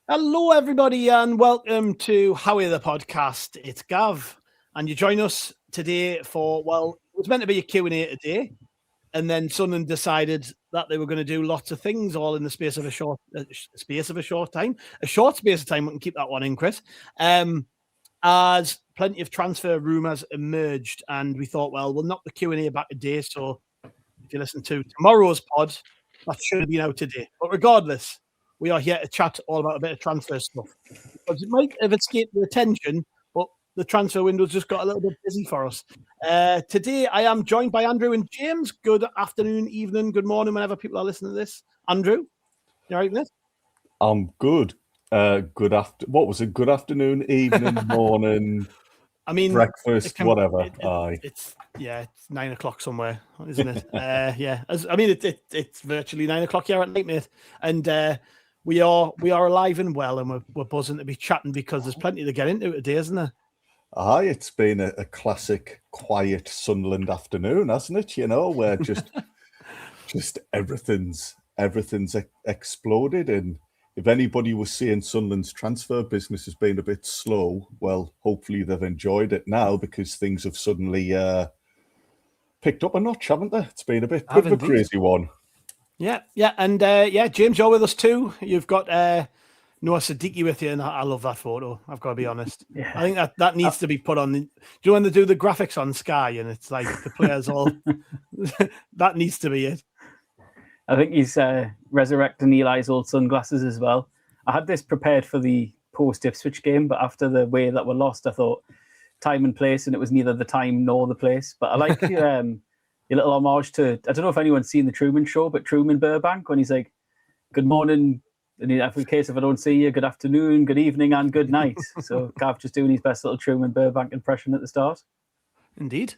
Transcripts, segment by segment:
Hello, everybody, and welcome to Haway the podcast. It's Gav, and you join us today for, well, it was meant to be a Q&A today, and then Sunderland decided that they were going to do lots of things all in the space of a short space of time. A short space of time, we can keep that one in, Chris. As plenty of transfer rumours emerged, and we thought, well, we'll knock the Q&A back a day, so if you listen to tomorrow's pod, that should have been out today. But regardless, we are here to chat all about a bit of transfer stuff. Because it might have escaped the attention, but the transfer window's just got a little bit busy for us. Today, I am joined by Andrew and James. Good afternoon, evening, good morning, whenever people are listening to this. Andrew, you all right with this? I'm good. What was it? Good afternoon, evening, morning. I mean, breakfast, whatever. It's 9 o'clock somewhere, isn't it? It's virtually 9 o'clock here at night, mate. And we are alive and well, and we're buzzing to be chatting because there's plenty to get into today, isn't there? Aye, it's been a classic quiet Sunderland afternoon, hasn't it? You know, where just everything's exploded. And if anybody was saying Sunderland's transfer business has been a bit slow, well, hopefully they've enjoyed it now because things have suddenly picked up a notch, haven't they? It's been a bit of a crazy one. Yeah. And James, you're with us too. You've got Noah Siddiqui with you, and I love that photo. I've got to be honest. Yeah. I think that needs to be put on. Do you know when they do the graphics on Sky and it's like the players all that needs to be it. I think he's resurrecting Eli's old sunglasses as well. I had this prepared for the post-Ipswich game, but after the way that were lost, I thought time and place, and it was neither the time nor the place. But I like your little homage to, I don't know if anyone's seen The Truman Show, but Truman Burbank, when he's like, good morning, and in case if I don't see you, good afternoon, good evening, and good night. So Gav just doing his best little Truman Burbank impression at the start. Indeed.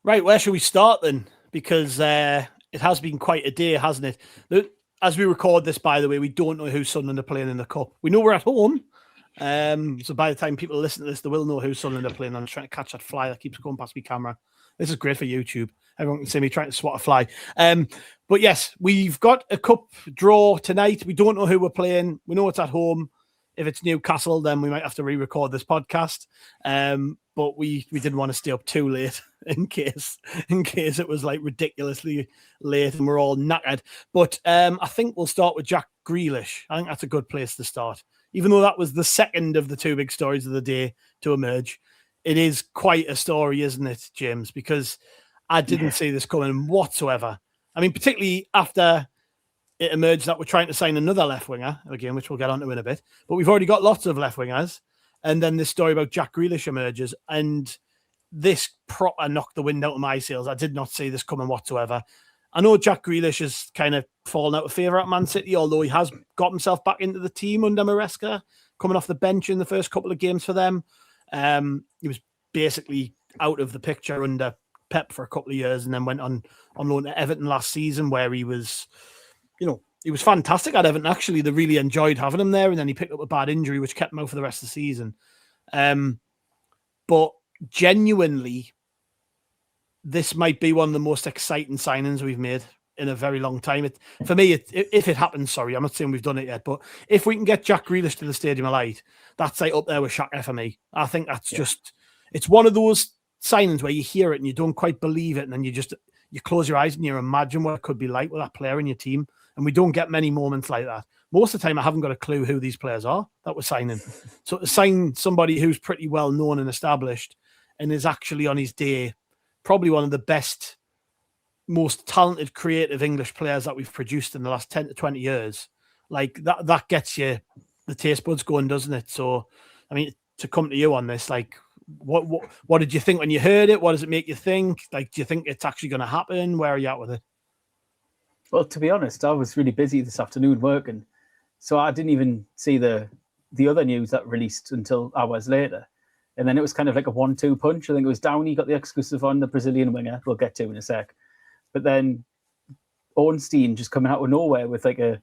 Right, where should we start then? Because it has been quite a day, hasn't it? As we record this, by the way, we don't know who Sunderland are playing in the Cup. We know we're at home. So by the time people listen to this, they will know who Sunderland are playing. I'm trying to catch that fly that keeps going past my camera. This is great for YouTube. Everyone can see me trying to swat a fly. But yes, we've got a cup draw tonight. We don't know who we're playing. We know it's at home. If it's Newcastle, then we might have to re-record this podcast. But we didn't want to stay up too late in case it was like ridiculously late and we're all knackered. But I think we'll start with Jack Grealish. I think that's a good place to start. Even though that was the second of the two big stories of the day to emerge, it is quite a story, isn't it, James? Because I didn't see this coming whatsoever. I mean, particularly after it emerged that we're trying to sign another left winger, again, which we'll get onto in a bit. But we've already got lots of left wingers. And then this story about Jack Grealish emerges. And this proper knocked the wind out of my sails. I did not see this coming whatsoever. I know Jack Grealish has kind of fallen out of favour at Man City, although he has got himself back into the team under Maresca, coming off the bench in the first couple of games for them. He was basically out of the picture under Pep for a couple of years and then went on loan to Everton last season where he was, he was fantastic at Everton. Actually, they really enjoyed having him there, and then he picked up a bad injury, which kept him out for the rest of the season. But genuinely, this might be one of the most exciting signings we've made in a very long time. For me, if it happens, I'm not saying we've done it yet, but if we can get Jack Grealish to the Stadium of Light, that's like up there with Xhaka for me. I think that's just, it's one of those signings where you hear it and you don't quite believe it, and then you close your eyes and you imagine what it could be like with that player in your team. And we don't get many moments like that. Most of the time, I haven't got a clue who these players are that we're signing. So to sign somebody who's pretty well known and established and is actually on his day, probably one of the best, most talented, creative English players that we've produced in the last 10 to 20 years, like that gets you the taste buds going, doesn't it? So, I mean, to come to you on this, like, what did you think when you heard it? What does it make you think? Like, do you think it's actually going to happen? Where are you at with it? Well, to be honest, I was really busy this afternoon working, so I didn't even see the other news that released until hours later. And then it was kind of like a 1-2 punch. I think it was Downey got the exclusive on the Brazilian winger. We'll get to in a sec. But then Ornstein just coming out of nowhere with like a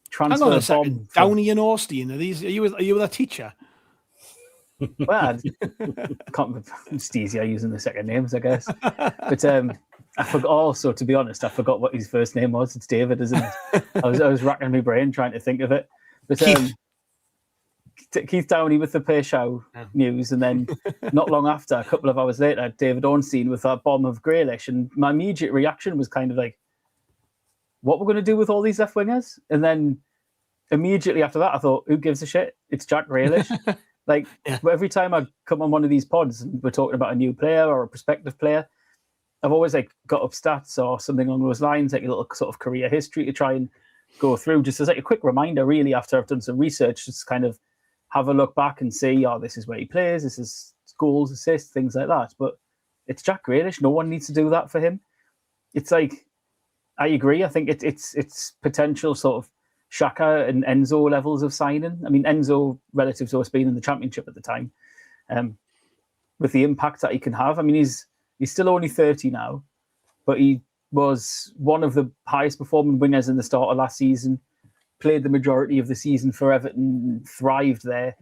transfer Hang on a second. bomb. Downey and Ornstein, are you with a teacher? Well, it's easier using the second names, I guess. But I forgot. Also, to be honest, I forgot what his first name was. It's David, isn't it? I was racking my brain trying to think of it. But Keith Downey with the Paixao news, and then not long after, a couple of hours later, David Ornstein with that bomb of Grealish, and my immediate reaction was kind of like, what we're going to do with all these left wingers? And then immediately after that, I thought, who gives a shit? It's Jack Grealish. Every time I come on one of these pods and we're talking about a new player or a prospective player, I've always got up stats or something along those lines, like a little sort of career history to try and go through, just as a quick reminder, really, after I've done some research, just kind of have a look back and see, this is where he plays, this is goals, assists, things like that. But it's Jack Grealish. No one needs to do that for him. It's like, I agree. I think it's potential sort of Xhaka and Enzo levels of signing. I mean, Enzo, relative to us being in the Championship at the time, with the impact that he can have. I mean, he's still only 30 now, but he was one of the highest performing wingers in the start of last season, played the majority of the season for Everton, thrived there.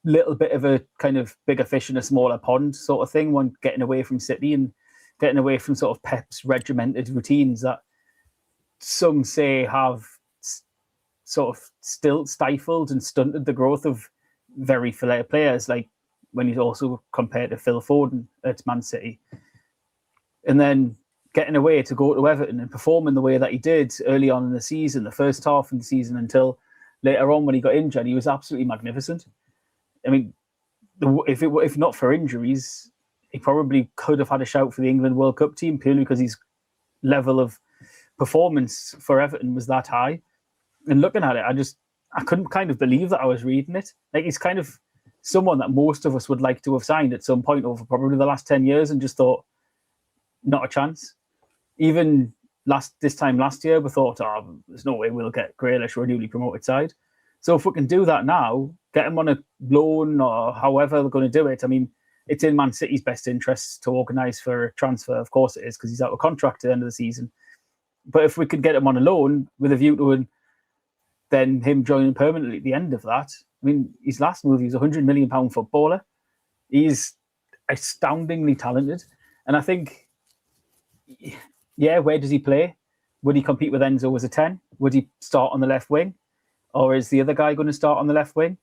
Little bit of a kind of bigger fish in a smaller pond sort of thing, when getting away from City and getting away from sort of Pep's regimented routines that some say have sort of still stifled and stunted the growth of very flair players, like when he's also compared to Phil Foden at Man City. And then getting away to go to Everton and performing the way that he did early on in the season, the first half of the season, until later on when he got injured, he was absolutely magnificent. I mean, if not for injuries, he probably could have had a shout for the England World Cup team, purely because his level of performance for Everton was that high. And looking at it, I couldn't kind of believe that I was reading it. Like, he's kind of someone that most of us would like to have signed at some point over probably the last 10 years and just thought, not a chance. Even this time last year, we thought, there's no way we'll get Grealish or a newly promoted side. So if we can do that now, get him on a loan or however we're going to do it, I mean, it's in Man City's best interests to organise for a transfer. Of course it is, because he's out of contract at the end of the season. But if we could get him on a loan with a view to then him joining permanently at the end of that, I mean, his last move, he was a £100 million footballer. He's astoundingly talented. And I think, where does he play? Would he compete with Enzo as a 10? Would he start on the left wing? Or is the other guy going to start on the left wing?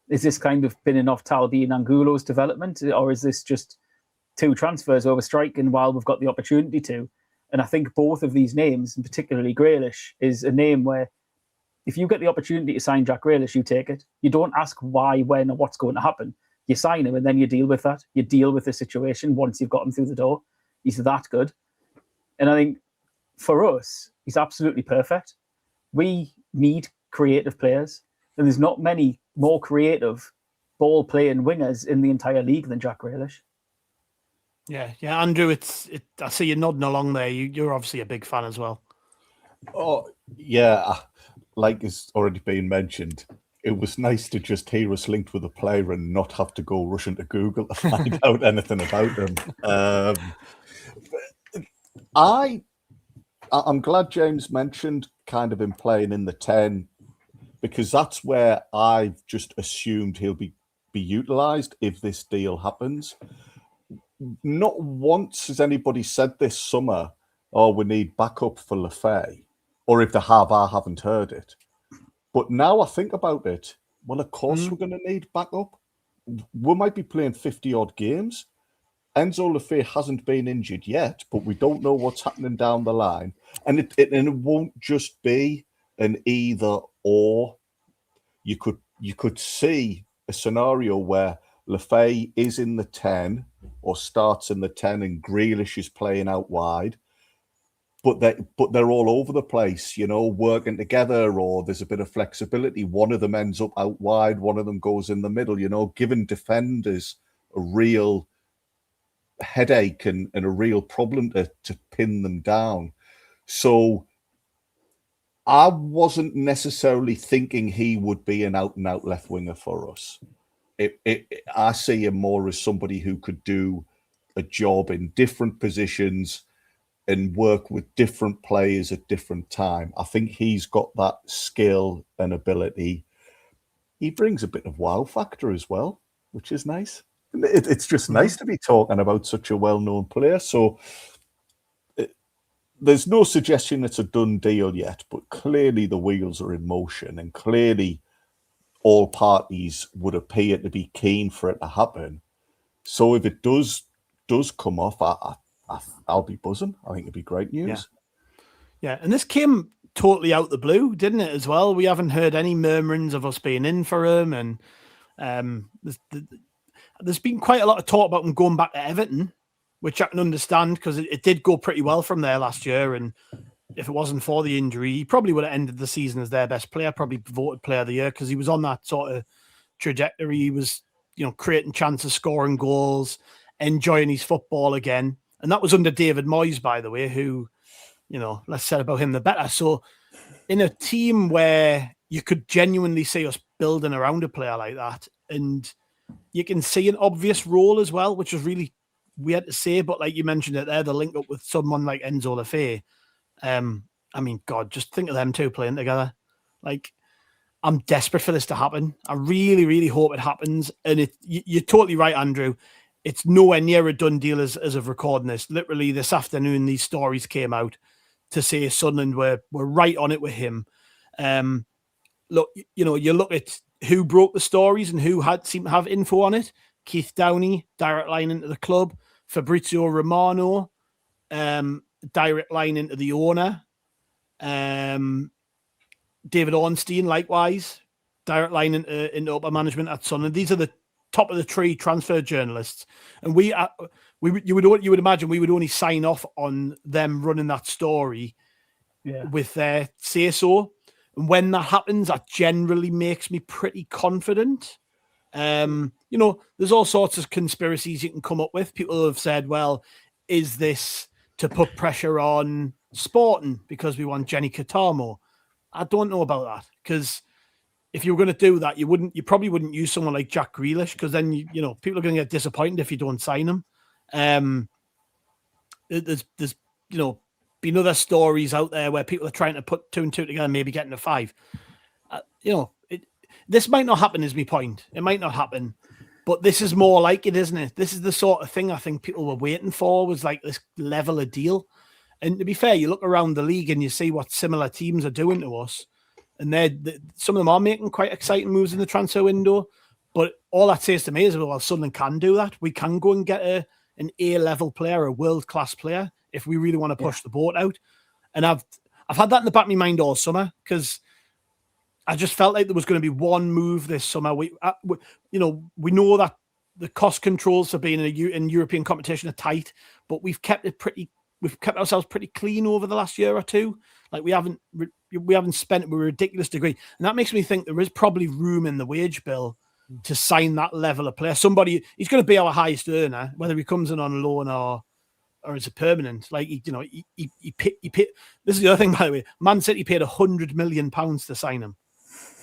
Is this kind of pinning off Talbi and Angulo's development? Or is this just two transfers over striking while we've got the opportunity to? And I think both of these names, and particularly Grealish, is a name where if you get the opportunity to sign Jack Grealish, you take it. You don't ask why, when, or what's going to happen. You sign him and then you deal with that. You deal with the situation once you've got him through the door. He's that good. And I think for us, he's absolutely perfect. We need creative players. And there's not many more creative ball-playing wingers in the entire league than Jack Grealish. Yeah, Andrew, I see you nodding along there. You're obviously a big fan as well. Oh, yeah. Like it's already been mentioned, it was nice to just hear us linked with a player and not have to go rushing to Google to find out anything about them. I'm glad James mentioned kind of him playing in the 10, because that's where I've just assumed he'll be utilised if this deal happens. Not once has anybody said this summer, we need backup for Lefay. Or if they have, I haven't heard it. But now I think about it, well, of course we're going to need backup. We might be playing 50-odd games. Enzo Lefay hasn't been injured yet, but we don't know what's happening down the line. And it won't just be an either or. You could see a scenario where Lefay is in the 10 or starts in the 10 and Grealish is playing out wide. But they're all over the place, working together, or there's a bit of flexibility. One of them ends up out wide, one of them goes in the middle, giving defenders a real headache and a real problem to pin them down. So I wasn't necessarily thinking he would be an out-and-out left winger for us. I see him more as somebody who could do a job in different positions and work with different players at different time. I think he's got that skill and ability. He brings a bit of wow factor as well, which is nice. It's just nice to be talking about such a well-known player. So there's no suggestion it's a done deal yet, but clearly the wheels are in motion, and clearly all parties would appear to be keen for it to happen. So if it does come off, I'll be buzzing. I think it'd be great news. Yeah, and this came totally out the blue, didn't it, as well? We haven't heard any murmurings of us being in for him, and there's been quite a lot of talk about him going back to Everton, which I can understand because it did go pretty well from there last year, and if it wasn't for the injury, he probably would have ended the season as their best player, probably voted player of the year, because he was on that sort of trajectory. He was, creating chances, scoring goals, enjoying his football again. And that was under David Moyes, by the way, who, less said about him, the better. So in a team where you could genuinely see us building around a player like that, and you can see an obvious role as well, which is really weird to say, but like you mentioned it there, the link up with someone like Enzo Lefebvre. I mean, God, just think of them two playing together. Like, I'm desperate for this to happen. I really, really hope it happens. And you're totally right, Andrew. It's nowhere near a done deal as of recording this. Literally this afternoon, these stories came out to say Sunderland were right on it with him. Look, you look at who broke the stories and who seemed to have info on it. Keith Downey, direct line into the club. Fabrizio Romano, direct line into the owner. David Ornstein, likewise, direct line into upper management at Sunderland. These are the top of the tree transfer journalists, and you would imagine we would only sign off on them running that story with their say so. And when that happens, that generally makes me pretty confident. There's all sorts of conspiracies you can come up with. People have said, well, is this to put pressure on Sporting because we want Jenny Katamo? I don't know about that, because if you were going to do that, you probably wouldn't use someone like Jack Grealish, because then people are going to get disappointed if you don't sign him. There's been other stories out there where people are trying to put 2 and 2 together, maybe getting a 5. This might not happen, is my point. It might not happen, but this is more like it, isn't it? This is the sort of thing I think people were waiting for, was like this level of deal. And to be fair, you look around the league and you see what similar teams are doing to us, and some of them are making quite exciting moves in the transfer window. But all that says to me is, well, Sunderland can do that. We can go and get an A-level player, a world-class player, if we really want to push the boat out. And I've had that in the back of my mind all summer, because I just felt like there was going to be one move this summer. We know that the cost controls for being in European competition are tight, but we've kept ourselves pretty clean over the last year or two. Like, we haven't spent to a ridiculous degree, and that makes me think there is probably room in the wage bill to sign that level of player. Somebody, he's going to be our highest earner, whether he comes in on loan or as a permanent. Like, he paid. This is the other thing, by the way. Man City paid £100 million to sign him.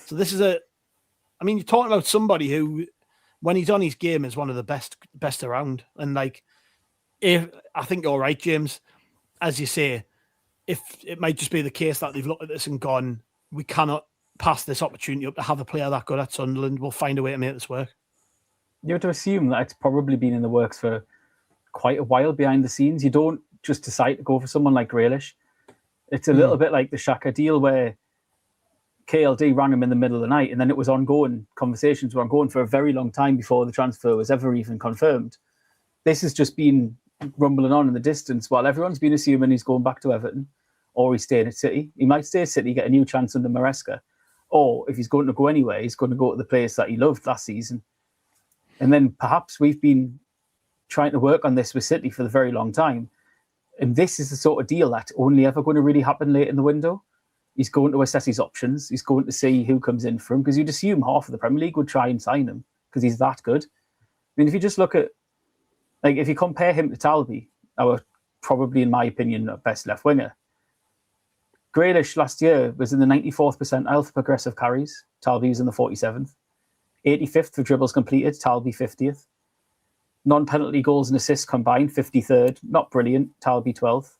So this is you're talking about somebody who, when he's on his game, is one of the best around. And like, if I think you're right, James, as you say, if it might just be the case that they've looked at this and gone, we cannot pass this opportunity up to have a player that good at Sunderland. We'll find a way to make this work. You have to assume that it's probably been in the works for quite a while behind the scenes. You don't just decide to go for someone like Grealish. It's a little bit like the Xhaka deal, where KLD rang him in the middle of the night, and then it was ongoing. Conversations were ongoing for a very long time before the transfer was ever even confirmed. This has just been rumbling on in the distance while everyone's been assuming he's going back to Everton, or he's staying at City. He might stay at City, get a new chance under Maresca, or if he's going to go anywhere, he's going to go to the place that he loved last season. And then perhaps we've been trying to work on this with City for the very long time, and this is the sort of deal that's only ever going to really happen late in the window. He's going to assess his options. He's going to see who comes in for him, because you'd assume half of the Premier League would try and sign him because he's that good. I mean, if you just look at, like, if you compare him to Talby, our probably, in my opinion, best left winger, Grealish last year was in the 94th percentile for progressive carries. Talby was in the 47th. 85th for dribbles completed. Talby 50th. Non-penalty goals and assists combined, 53rd. Not brilliant. Talby 12th.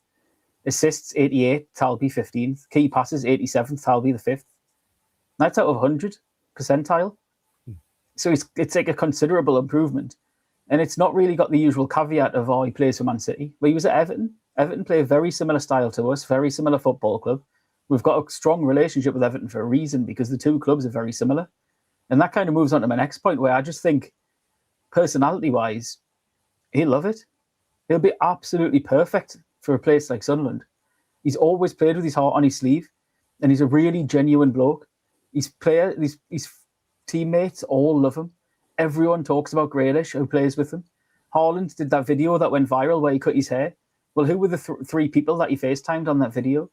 Assists, 88. Talby 15th. Key passes, 87th. Talby the 5th. That's out of 100 percentile. So it's like a considerable improvement. And it's not really got the usual caveat of, he plays for Man City. But he was at Everton. Everton play a very similar style to us, very similar football club. We've got a strong relationship with Everton for a reason, because the two clubs are very similar. And that kind of moves on to my next point, where I just think, personality-wise, he'll love it. He'll be absolutely perfect for a place like Sunderland. He's always played with his heart on his sleeve, and he's a really genuine bloke. His teammates all love him. Everyone talks about Grealish, who plays with him. Haaland did that video that went viral where he cut his hair. Well, who were the three people that he FaceTimed on that video?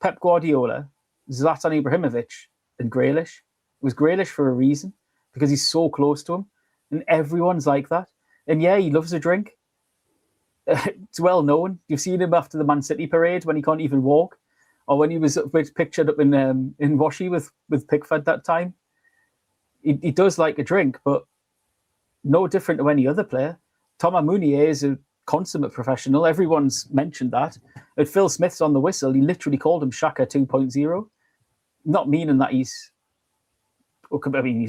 Pep Guardiola, Zlatan Ibrahimovic, and Grealish. It was Grealish for a reason, because he's so close to him, and everyone's like that. And yeah, he loves a drink. It's well known. You've seen him after the Man City parade when he can't even walk, or when he was pictured up in Washi with Pickford that time. He does like a drink, but no different to any other player. Thomas Meunier is a consummate professional. Everyone's mentioned that. At Phil Smith's on the whistle, he literally called him Xhaka 2.0. Not meaning that he's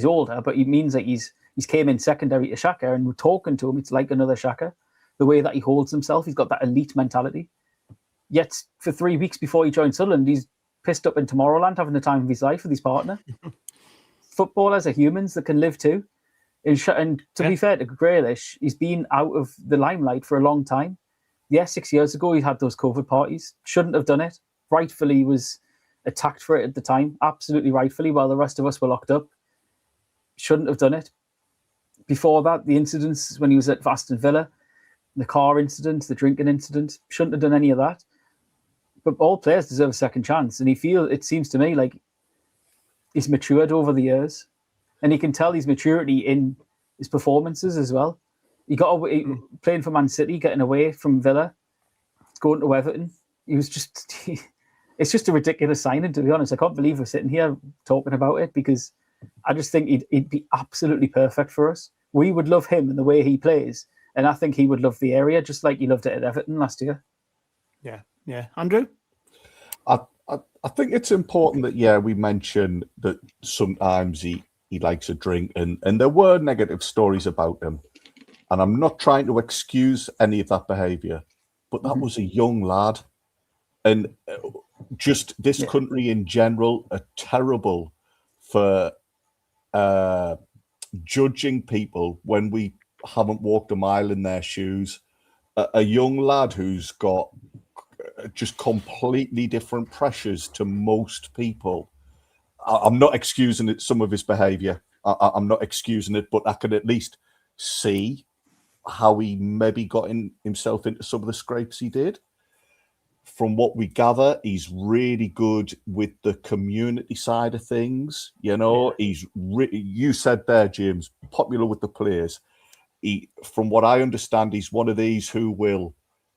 older, but he means that he's came in secondary to Xhaka, and we're talking to him, it's like another Xhaka. The way that he holds himself, he's got that elite mentality. Yet for 3 weeks before he joined Sunderland, he's pissed up in Tomorrowland having the time of his life with his partner. Footballers are humans that can live too. And to be fair to Grealish, he's been out of the limelight for a long time. Yeah, 6 years ago, he had those COVID parties. Shouldn't have done it. Rightfully was attacked for it at the time. Absolutely rightfully, while the rest of us were locked up. Shouldn't have done it. Before that, the incidents when he was at Aston Villa, the car incident, the drinking incident, shouldn't have done any of that. But all players deserve a second chance. And it seems to me like he's matured over the years. And you can tell his maturity in his performances as well. He got away, playing for Man City, getting away from Villa, going to Everton. He was just, it's just a ridiculous signing, to be honest. I can't believe we're sitting here talking about it, because I just think he'd be absolutely perfect for us. We would love him and the way he plays. And I think he would love the area, just like he loved it at Everton last year. Yeah. Andrew? I think it's important that, we mention that sometimes he likes a drink, and there were negative stories about him. And I'm not trying to excuse any of that behaviour, but that was a young lad. And just this country in general are terrible for judging people when we haven't walked a mile in their shoes. A young lad who's got just completely different pressures to most people. I'm not excusing some of his behaviour. I'm not excusing it, but I can at least see how he maybe got himself into some of the scrapes he did. From what we gather, he's really good with the community side of things. He's you said there, James, popular with the players. From what I understand, he's one of these who will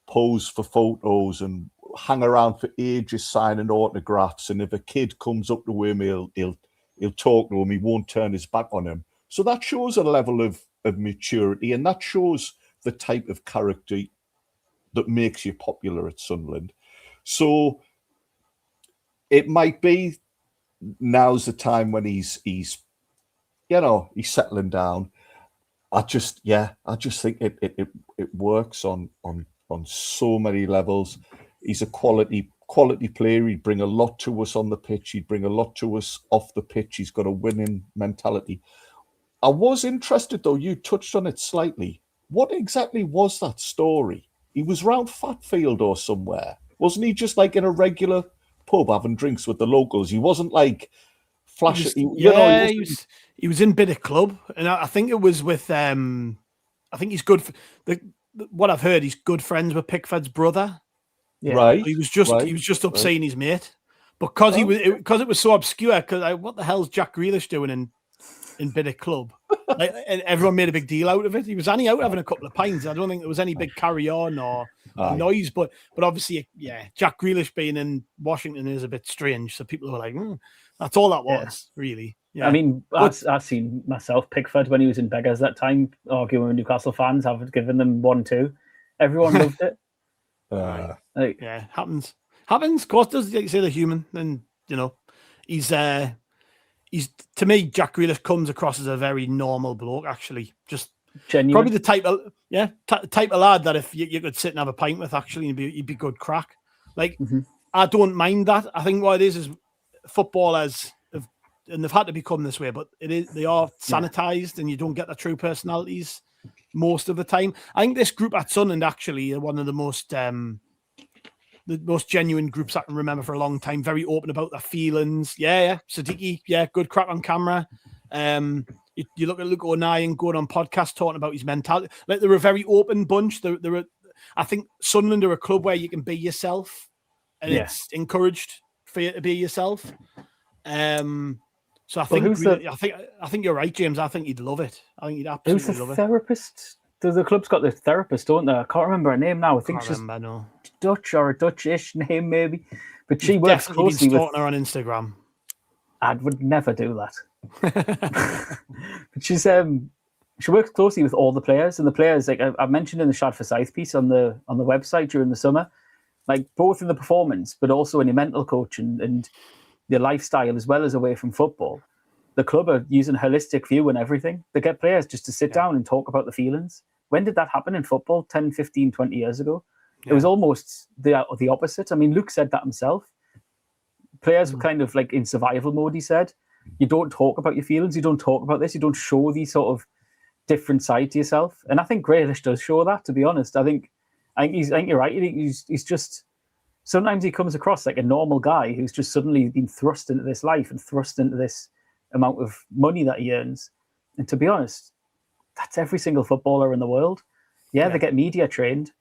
pose for photos and hang around for ages signing autographs. And if a kid comes up to him, he'll talk to him. He won't turn his back on him. So that shows a level of maturity, and that shows the type of character that makes you popular at Sunderland. So it might be now's the time when he's settling down. I just think it works on so many levels. He's a quality player. He'd bring a lot to us on the pitch. He'd bring a lot to us off the pitch. He's got a winning mentality. I was interested, though, you touched on it slightly. What exactly was that story? He was round Fatfield or somewhere. Wasn't he just like in a regular pub having drinks with the locals? He wasn't like flashing. He was in Bidder Club, and I think it was with. I think he's good. What I've heard, he's good friends with Pickford's brother. Yeah. Right. So he was just upsetting his mate, because it was so obscure. Because what the hell's Jack Grealish doing in Bidder Club? And everyone made a big deal out of it. He was only out having a couple of pints. I don't think there was any big carry on or noise, but obviously, Jack Grealish being in Washington is a bit strange. So people were like, that's all that was, really. Yeah. I mean, I've seen myself Pickford when he was in Beggars that time, arguing with Newcastle fans, have given them 1-2. Everyone loved it. Happens. Of course, does, like you say, the human. And he's to me, Jack Grealish comes across as a very normal bloke. Actually, just genuine. Probably the type of lad that if you could sit and have a pint with, actually, he'd be good crack. Like, I don't mind that. I think what it is footballers have and they've had to become this way, but they are sanitized, and you don't get the true personalities most of the time. I think this group at Sunderland actually are one of the most genuine groups I can remember for a long time. Very open about their feelings. Yeah. Siddiqui, good crack on camera. You look at Luke O'Nien going on podcast talking about his mentality. Like, they're a very open bunch. I think Sunderland are a club where you can be yourself, and it's encouraged for you to be yourself. So I think you're right, James. I think you'd love it. I think you'd absolutely love it. Therapist? The club's got the therapist, don't they? I can't remember her name now. I think she's Dutch or a Dutch-ish name, maybe. But she works closely with her on Instagram. I would never do that. But she works closely with all the players, and the players, like I mentioned in the Shad Forsyth piece on the website during the summer, like both in the performance, but also in your mental coach and your lifestyle as well as away from football. The club are using a holistic view and everything. They get players just to sit down and talk about the feelings. When did that happen in football? 10, 15, 20 years ago? Yeah. It was almost the opposite. I mean, Luke said that himself. Players were kind of like in survival mode, he said. You don't talk about your feelings. You don't talk about this. You don't show these sort of different side to yourself. And I think Grealish does show that, to be honest. I think you're right. He's just... Sometimes he comes across like a normal guy who's just suddenly been thrust into this life and thrust into this amount of money that he earns. And to be honest, that's every single footballer in the world. Yeah, they get media trained.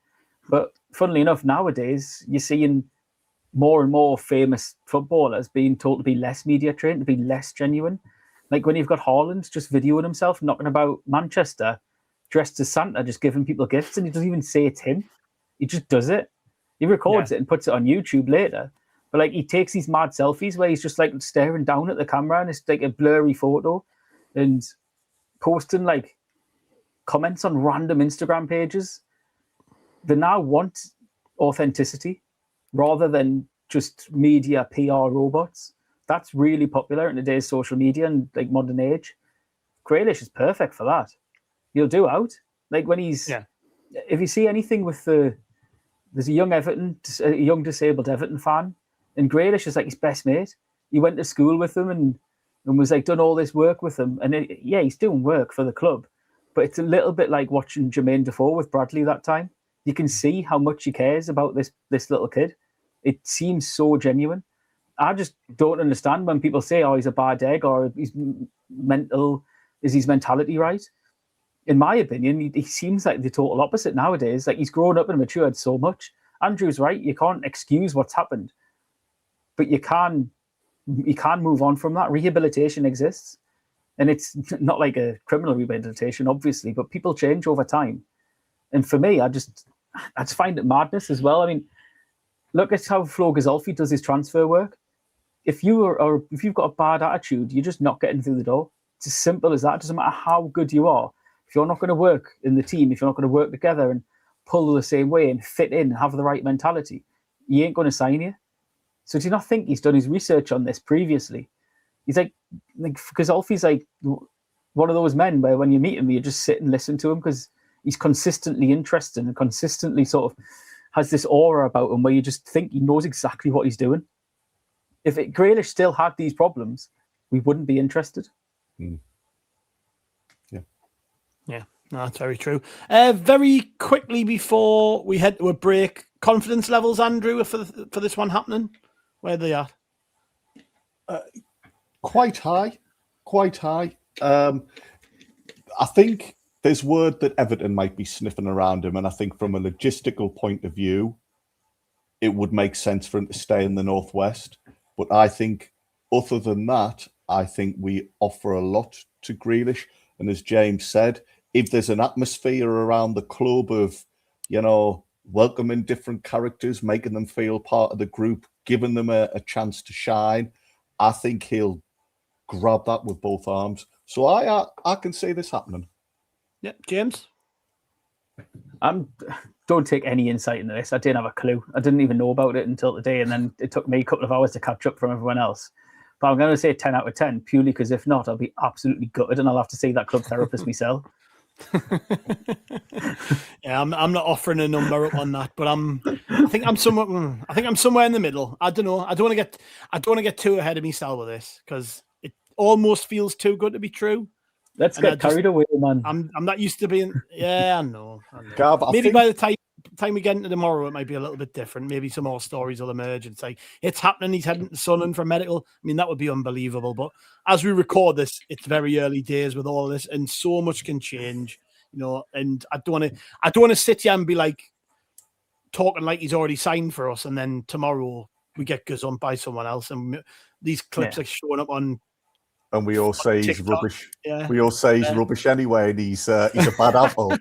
But funnily enough, nowadays, you're seeing more and more famous footballers being told to be less media trained, to be less genuine. Like when you've got Haaland just videoing himself, knocking about Manchester, dressed as Santa, just giving people gifts, and he doesn't even say it's him. He just does it. He records it and puts it on YouTube later. But like, he takes these mad selfies where he's just like staring down at the camera, and it's like a blurry photo, and posting like comments on random Instagram pages. They now want authenticity rather than just media PR robots. That's really popular in today's social media and like modern age. Grealish is perfect for that. He'll do out. Like when he's, if you see anything with there's a young disabled Everton fan, and Grealish is like his best mate. He went to school with him and was like done all this work with him. And he's doing work for the club, but it's a little bit like watching Jermaine Defoe with Bradley that time. You can see how much he cares about this little kid. It seems so genuine. I just don't understand when people say, "Oh, he's a bad egg," or "He's mental." Is his mentality right? In my opinion, he seems like the total opposite nowadays. Like, he's grown up and matured so much. Andrew's right. You can't excuse what's happened, but you can move on from that. Rehabilitation exists, and it's not like a criminal rehabilitation, obviously, but people change over time. And for me, I just find it madness as well. I mean, look at how Flo Gazolfi does his transfer work. If you've got a bad attitude, you're just not getting through the door. It's as simple as that. It doesn't matter how good you are. If you're not going to work in the team, if you're not going to work together and pull the same way and fit in, have the right mentality, he ain't going to sign you. So do you not think he's done his research on this previously? He's like Gazolfi's like one of those men where when you meet him, you just sit and listen to him because he's consistently interesting and consistently sort of has this aura about him where you just think he knows exactly what he's doing. If Grealish still had these problems, we wouldn't be interested. Yeah, no, that's very true. Very quickly before we head to a break, confidence levels, Andrew, for this one happening, where are they at? Quite high. I think there's word that Everton might be sniffing around him, and I think from a logistical point of view, it would make sense for him to stay in the Northwest. But I think, other than that, I think we offer a lot to Grealish. And as James said, if there's an atmosphere around the club of, welcoming different characters, making them feel part of the group, giving them a chance to shine, I think he'll grab that with both arms. So I can see this happening. Yeah, James? Don't take any insight into this. I didn't have a clue. I didn't even know about it until today, and then it took me a couple of hours to catch up from everyone else. But I'm going to say 10 out of 10, purely because if not, I'll be absolutely gutted, and I'll have to see that club therapist myself. Yeah, I'm not offering a number up on that, but I think I'm somewhere in the middle. I don't know. I don't want to get too ahead of myself with this because almost feels too good to be true. Let's get carried away, man. I'm not used to being. Yeah, I know. Gav, maybe by the time we get into tomorrow, it might be a little bit different. Maybe some more stories will emerge and say it's happening. He's heading to Sunderland for medical. I mean, that would be unbelievable. But as we record this, it's very early days with all this, and so much can change. And I don't want to sit here and be like talking like he's already signed for us, and then tomorrow we get gazumped by someone else, and these clips are showing up on. And we all say TikTok. He's rubbish. Yeah. We all say he's rubbish anyway, and he's a bad apple.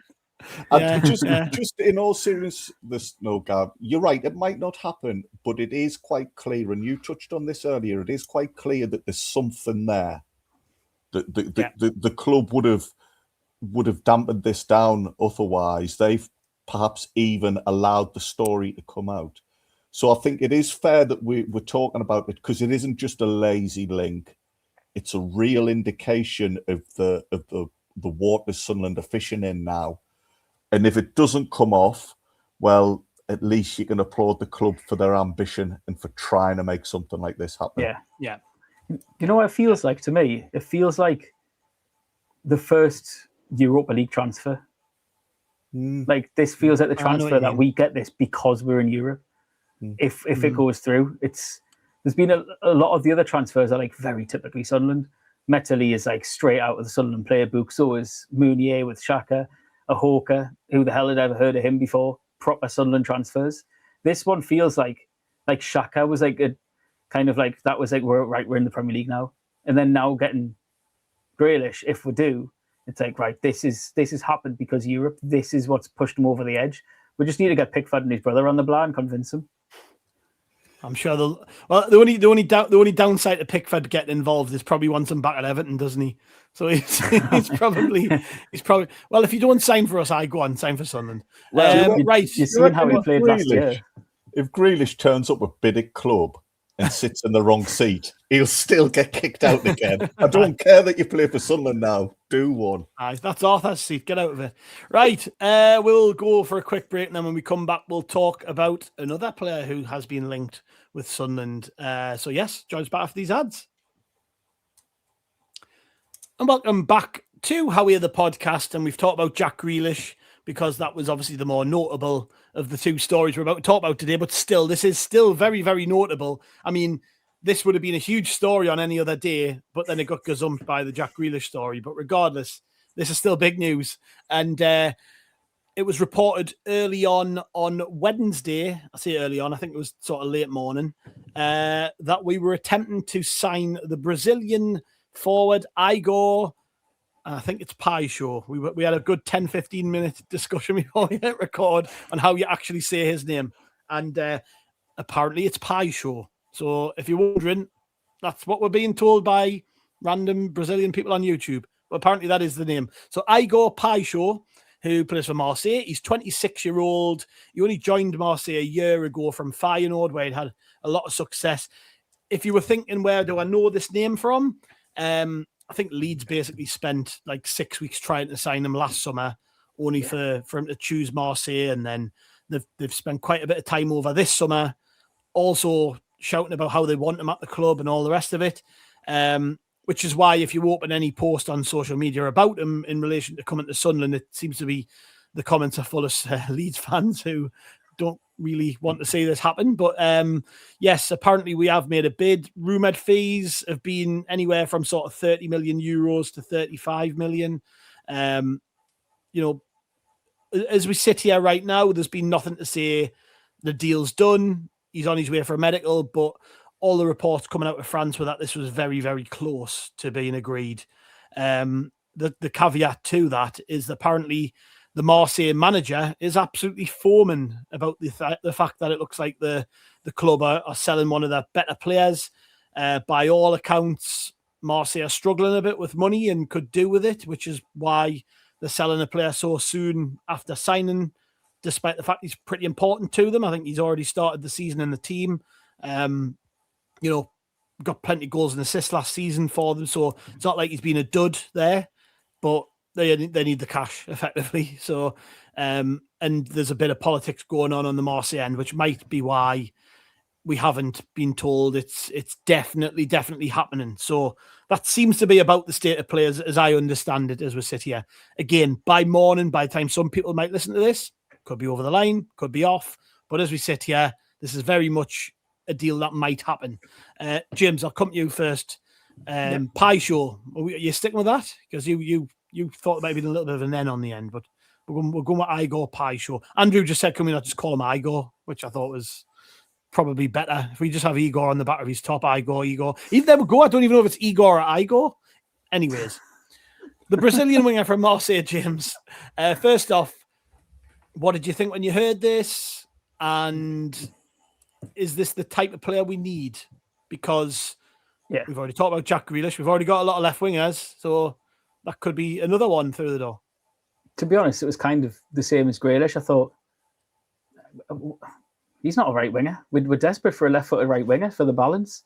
And just in all seriousness, no, Gav, you're right. It might not happen, but it is quite clear, and you touched on this earlier. It is quite clear that there's something there. The club would have dampened this down otherwise. They've perhaps even allowed the story to come out. So I think it is fair that we're talking about it, because it isn't just a lazy link. It's a real indication of the waters Sunderland are fishing in now. And if it doesn't come off, well, at least you can applaud the club for their ambition and for trying to make something like this happen. Yeah. You know what it feels like to me? It feels like the first Europa League transfer. Like, this feels like the transfer that we get this because we're in Europe. If it goes through, there's been a lot of the other transfers are like very typically Sunderland. Metali is like straight out of the Sunderland player book. So is Mounier with Xhaka, Ahoka. Who the hell had ever heard of him before? Proper Sunderland transfers. This one feels like Xhaka was like a kind of like, that was like, we're in the Premier League now. And then now getting Grealish, if we do, it's like, right, this has happened because Europe. This is what's pushed him over the edge. We just need to get Pickford and his brother on the blah and convince him. I'm sure the only downside to Pickford getting involved is probably wants him back at Everton, doesn't he? So he's probably well, if you don't sign for us, I go on sign for Sunderland. Right, you seen how he played last year. If Grealish turns up with Biddick Club and sits in the wrong seat, he'll still get kicked out again. I don't care that you play for Sunderland now. Do one. That's Arthur's seat. Get out of it. Right. We'll go for a quick break, and then when we come back, we'll talk about another player who has been linked with Sunderland. So yes, join us back after these ads. And welcome back to Haway the podcast. And we've talked about Jack Grealish because that was obviously the more notable of the two stories we're about to talk about today. But still, this is still very, very notable. I mean, this would have been a huge story on any other day, but then it got gazumped by the Jack Grealish story. But regardless, this is still big news. And it was reported early on Wednesday, I say early on, I think it was sort of late morning, that we were attempting to sign the Brazilian forward Igor, I think it's Paixao. We had a good 10-15 minute discussion before we hit record on how you actually say his name. And apparently it's Paixao. So if you're wondering, that's what we're being told by random Brazilian people on YouTube. But apparently that is the name. So Igor Paixao, who plays for Marseille, he's 26-year-old. He only joined Marseille a year ago from Feyenoord, where he'd had a lot of success. If you were thinking, where do I know this name from? I think Leeds basically spent like 6 weeks trying to sign him last summer, only for him to choose Marseille. And then they've spent quite a bit of time over this summer, also shouting about how they want him at the club and all the rest of it. Which is why if you open any post on social media about him in relation to coming to Sunderland, it seems to be the comments are full of Leeds fans who don't really want to see this happen. But yes, apparently we have made a bid. Rumoured fees have been anywhere from sort of 30 million euros to 35 million. You know, as we sit here right now, there's been nothing to say the deal's done. He's on his way for a medical, but all the reports coming out of France were that this was very, very close to being agreed. The caveat to that is that apparently the Marseille manager is absolutely foaming about the fact that it looks like the club are selling one of their better players. By all accounts, Marseille are struggling a bit with money and could do with it, which is why they're selling a player so soon after signing, despite the fact he's pretty important to them. I think he's already started the season in the team. You know, got plenty of goals and assists last season for them. So it's not like he's been a dud there, but they need the cash effectively. So, and there's a bit of politics going on the Marseille end, which might be why we haven't been told it's definitely happening. So that seems to be about the state of play as I understand it as we sit here. Again, by morning, by the time some people might listen to this, could be over the line, could be off. But as we sit here, this is very much a deal that might happen. James, I'll come to you first. Paixao, are you sticking with that? Because you thought maybe a little bit of an N on the end, but we're going with Igor Paixao. Andrew just said, can we not just call him Igor? Which I thought was probably better. If we just have Igor on the back of his top, Igor. Even there we go. I don't even know if it's Igor or Igor. Anyways, the Brazilian winger from Marseille, James. First off, what did you think when you heard this? And is this the type of player we need? Because we've already talked about Jack Grealish. We've already got a lot of left wingers. So that could be another one through the door. To be honest, it was kind of the same as Grealish. I thought, he's not a right winger. We're desperate for a left-footed right winger for the balance,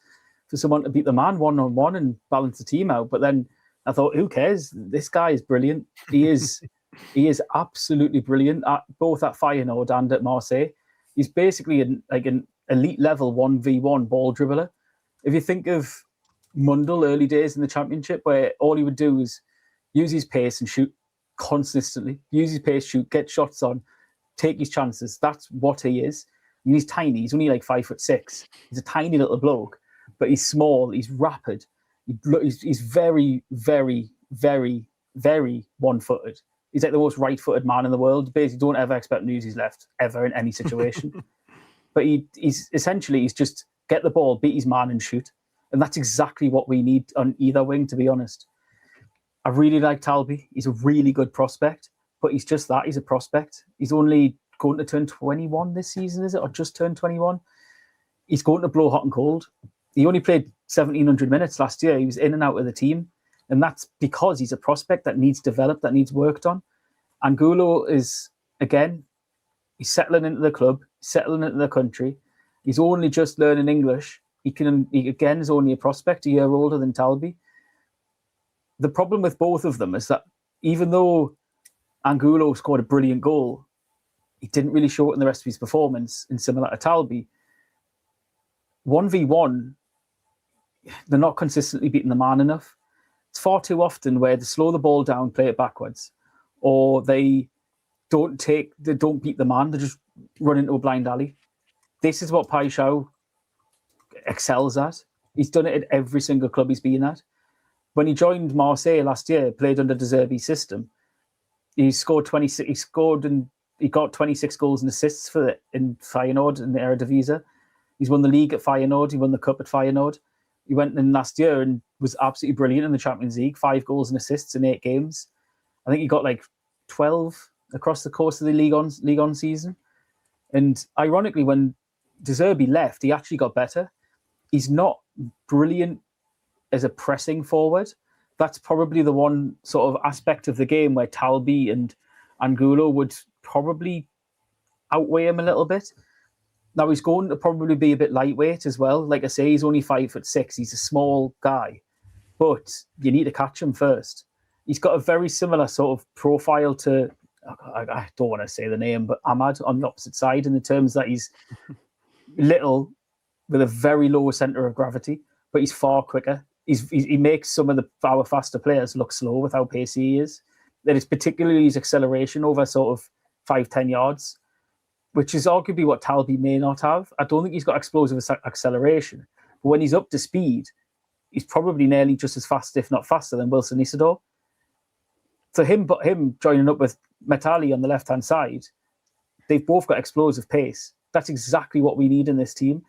for someone to beat the man one-on-one and balance the team out. But then I thought, who cares? This guy is brilliant. He is absolutely brilliant, both at Feyenoord and at Marseille. He's basically an elite level 1v1 ball dribbler. If you think of Mundell early days in the Championship, where all he would do is use his pace and shoot consistently, use his pace, shoot, get shots on, take his chances. That's what he is. I mean, he's tiny. He's only like 5'6". He's a tiny little bloke, but he's small. He's rapid. He's very, very, very, very one-footed. He's like the most right-footed man in the world. Basically, don't ever expect him to use his left ever in any situation. But he's just get the ball, beat his man, and shoot. And that's exactly what we need on either wing, to be honest. I really like Talby. He's a really good prospect, but he's just that. He's a prospect. He's only going to turn 21 this season, is it? Or just turned 21? He's going to blow hot and cold. He only played 1,700 minutes last year. He was in and out of the team. And that's because he's a prospect that needs developed, that needs worked on. Angulo is, again, he's settling into the club, settling into the country. He's only just learning English. He again is only a prospect, a year older than Talby. The problem with both of them is that even though Angulo scored a brilliant goal, he didn't really show it in the rest of his performance, and similar to Talby. 1v1, they're not consistently beating the man enough. It's far too often where they slow the ball down, play it backwards, or they don't beat the man, they just run into a blind alley. This is what Paixao excels at. He's done it at every single club he's been at. When he joined Marseille last year, played under De Zerbi's system, he scored 26. He got 26 goals and assists in Feyenoord in the Eredivisie. He's won the league at Feyenoord. He won the cup at Feyenoord. He went in last year and was absolutely brilliant in the Champions League. 5 goals and assists in 8 games. I think he got like 12 across the course of the Ligue 1 season. And ironically, when De Zerbi left, he actually got better. He's not brilliant as a pressing forward. That's probably the one sort of aspect of the game where Talby and Angulo would probably outweigh him a little bit. Now, he's going to probably be a bit lightweight as well. Like I say, he's only 5'6". He's a small guy, but you need to catch him first. He's got a very similar sort of profile to, I don't want to say the name, but Ahmad on the opposite side, in the terms that he's little with a very low centre of gravity, but he's far quicker. He makes some of our faster players look slow with how pacey he is. That is particularly his acceleration over sort of 5-10 yards, which is arguably what Talby may not have. I don't think he's got explosive acceleration, but when he's up to speed, he's probably nearly just as fast, if not faster, than Wilson Isidore. So him joining up with Metali on the left-hand side, they've both got explosive pace. That's exactly what we need in this team.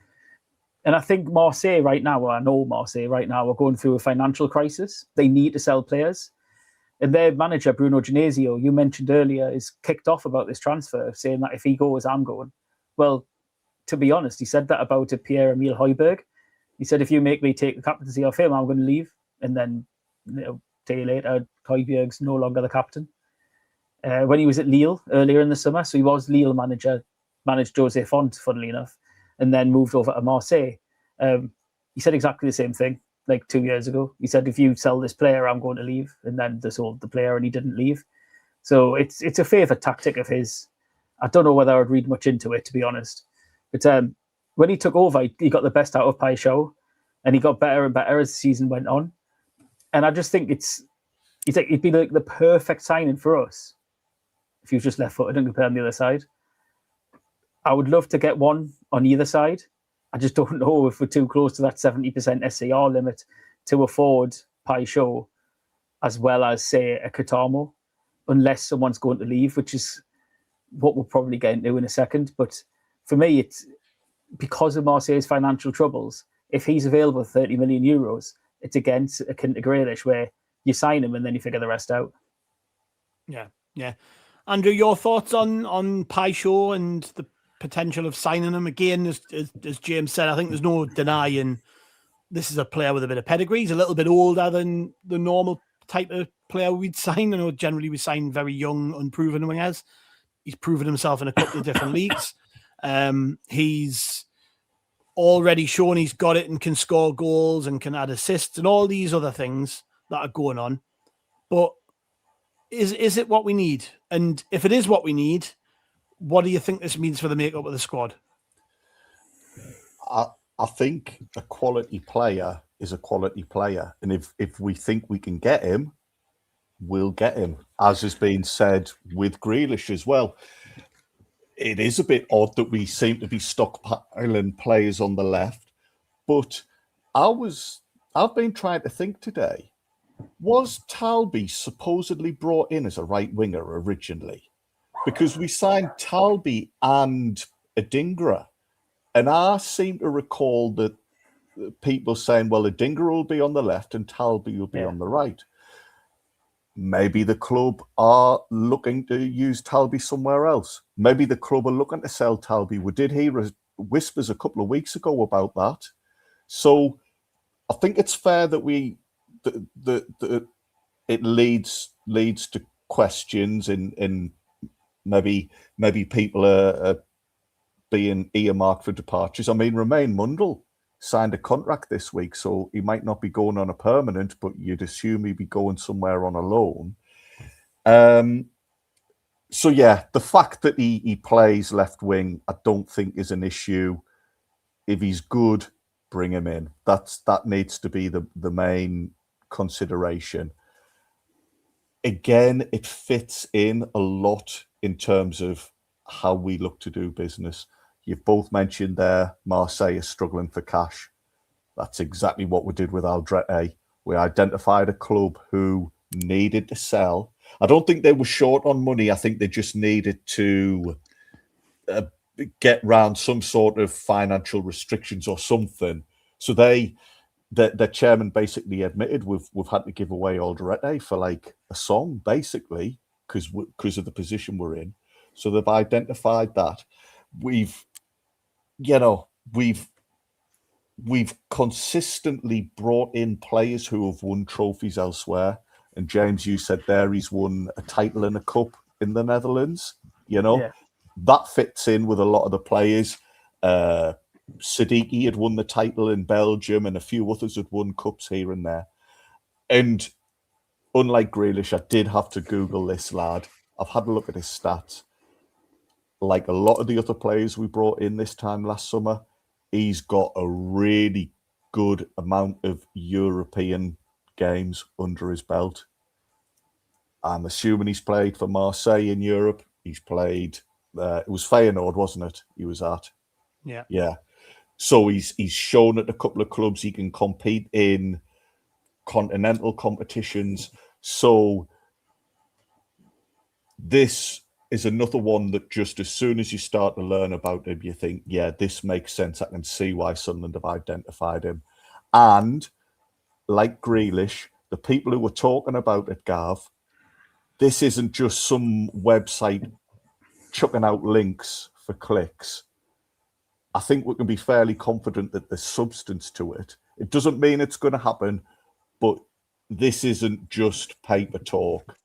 And I think Marseille right now, or I know Marseille right now, are going through a financial crisis. They need to sell players. And their manager, Bruno Genesio, you mentioned earlier, is kicked off about this transfer, saying that if he goes, I'm going. Well, to be honest, he said that about Pierre-Emile Højbjerg. He said, if you make me take the captaincy off him, I'm going to leave. And then, a day later, Højbjerg's no longer the captain. When he was at Lille earlier in the summer, so he was Lille manager, managed Jose Font, funnily enough, and then moved over to Marseille. He said exactly the same thing like 2 years ago. He said, if you sell this player, I'm going to leave. And then they sold the player and he didn't leave. So it's a favourite tactic of his. I don't know whether I'd read much into it, to be honest. But when he took over, he got the best out of Paixao, and he got better and better as the season went on. And I just think it'd be like the perfect signing for us if he was just left-footed and could play on the other side. I would love to get one on either side. I just don't know if we're too close to that 70% SCR limit to afford Paixao as well as, say, a Katamo, unless someone's going to leave, which is what we'll probably get into in a second. But for me, it's because of Marseille's financial troubles. If he's available for 30 million euros, it's against akin to Grealish, where you sign him and then you figure the rest out. Yeah. Andrew, your thoughts on Paixao and the potential of signing him? Again, as James said, I think there's no denying this is a player with a bit of pedigree. He's a little bit older than the normal type of player we'd sign. I know generally we sign very young, unproven wingers. He's proven himself in a couple of different leagues. He's already shown he's got it and can score goals and can add assists and all these other things that are going on. But is it what we need? And if it is what we need, what do you think this means for the makeup of the squad? I think a quality player is a quality player. And if we think we can get him, we'll get him. As has been said with Grealish as well. It is a bit odd that we seem to be stockpiling players on the left. But I've been trying to think today, was Talby supposedly brought in as a right winger originally? Because we signed Talby and Adingra. And I seem to recall that people saying, well, Adingra will be on the left and Talby will be on the right. Maybe the club are looking to use Talby somewhere else. Maybe the club are looking to sell Talby. We did hear whispers a couple of weeks ago about that. So I think it's fair that it leads to questions and maybe people are being earmarked for departures. I mean, Romain Mundle signed a contract this week, so he might not be going on a permanent, but you'd assume he'd be going somewhere on a loan. So yeah, the fact that he plays left wing, I don't think is an issue. If he's good, bring him in. That needs to be the main consideration. Again, it fits in a lot in terms of how we look to do business. You've both mentioned there, Marseille is struggling for cash. That's exactly what we did with Aldrete. We identified a club who needed to sell. I don't think they were short on money. I think they just needed to get round some sort of financial restrictions or something. So the chairman basically admitted we've had to give away Aldrete for like a song, basically, because of the position we're in. So they've identified that. We've consistently brought in players who have won trophies elsewhere. And James, you said there he's won a title and a cup in the Netherlands. That fits in with a lot of the players. Siddiqui had won the title in Belgium, and a few others had won cups here and there. And unlike Grealish, I did have to Google this lad. I've had a look at his stats. Like a lot of the other players we brought in this time last summer, he's got a really good amount of European games under his belt. I'm assuming he's played for Marseille in Europe. He's played, it was Feyenoord, wasn't it? He was at. Yeah. So he's shown at a couple of clubs he can compete in continental competitions. So this is another one that just as soon as you start to learn about him, you think, yeah, this makes sense. I can see why Sunderland have identified him. And like Grealish, the people who were talking about it, Gav, this isn't just some website chucking out links for clicks. I think we can be fairly confident that there's substance to it. It doesn't mean it's going to happen, but this isn't just paper talk.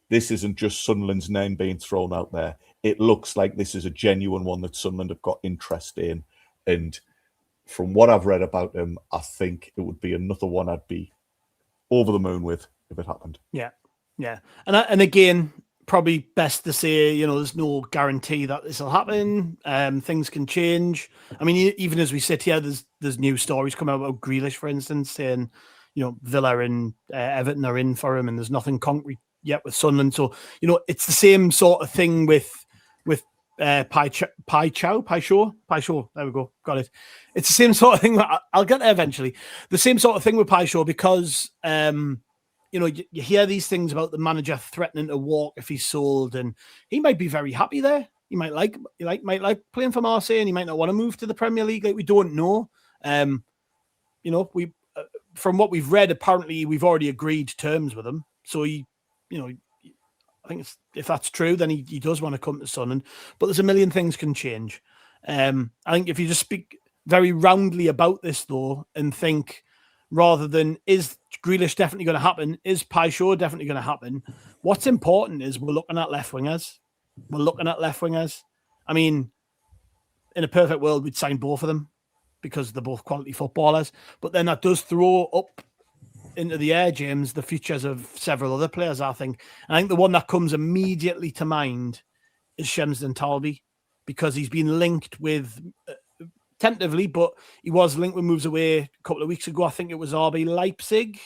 This isn't just Sunderland's name being thrown out there. It looks like this is a genuine one that Sunderland have got interest in. And from what I've read about him, I think it would be another one I'd be over the moon with if it happened. Yeah. And again, probably best to say, there's no guarantee that this will happen. Things can change. I mean, even as we sit here, there's new stories coming out about Grealish, for instance, saying, Villa and Everton are in for him, and there's nothing concrete yet with Sunderland. So, it's the same sort of thing with Paixao. There we go. Got it. It's the same sort of thing. I'll get there eventually. The same sort of thing with Paixao because, you hear these things about the manager threatening to walk if he's sold, and he might be very happy there. He might like playing for Marseille, and he might not want to move to the Premier League. Like, we don't know. We from what we've read, apparently we've already agreed terms with him. So I think if that's true, then he does want to come to Sunderland. But there's a million things can change. I think if you just speak very roundly about this though, and think rather than is Grealish definitely going to happen, is Paixao definitely going to happen, what's important is we're looking at left wingers. I mean, in a perfect world, we'd sign both of them because they're both quality footballers. But then that does throw up into the air, James, the futures of several other players, I think. And I think the one that comes immediately to mind is Shemsden Talby, because he's been linked with, tentatively, but he was linked with moves away a couple of weeks ago. I think it was RB Leipzig.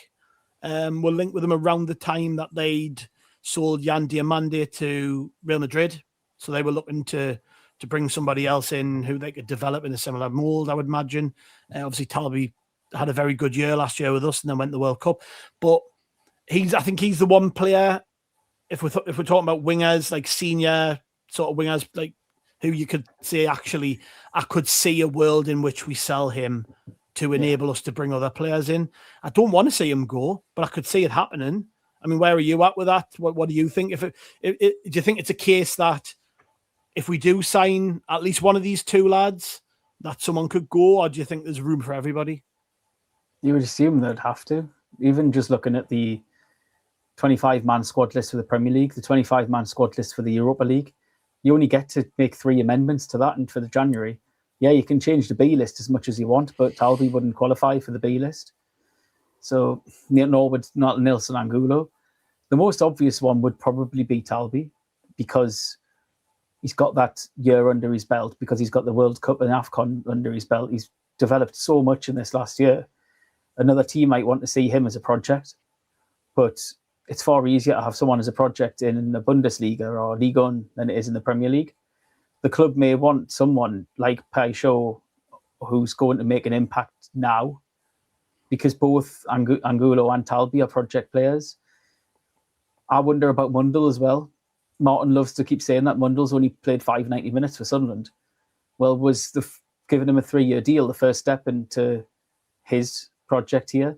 Were linked with him around the time that they'd sold Jan Diamande to Real Madrid. So they were looking to bring somebody else in who they could develop in a similar mould, I would imagine. Obviously, Talby had a very good year last year with us and then went to the World Cup. But I think he's the one player, if we're talking about wingers, like senior sort of wingers, like who you could say, actually, I could see a world in which we sell him to enable us to bring other players in. I don't want to see him go, but I could see it happening. I mean, where are you at with that? What do you think? Do you think it's a case that if we do sign at least one of these two lads, that someone could go, or do you think there's room for everybody? You would assume they'd have to. Even just looking at the 25-man squad list for the Premier League, the 25-man squad list for the Europa League, you only get to make 3 amendments to that, and for the January. Yeah, you can change the B list as much as you want, but Talby wouldn't qualify for the B list. So, nor would not Nilson Angulo. The most obvious one would probably be Talby, because he's got that year under his belt, because he's got the World Cup and AFCON under his belt. He's developed so much in this last year. Another team might want to see him as a project, but it's far easier to have someone as a project in the Bundesliga or Liga 1 than it is in the Premier League. The club may want someone like Paixao who's going to make an impact now, because both Angulo and Talby are project players. I wonder about Mundle as well. Martin loves to keep saying that Mundle's only played 590 minutes for Sunderland. Well, was giving him a 3-year deal the first step into his project here?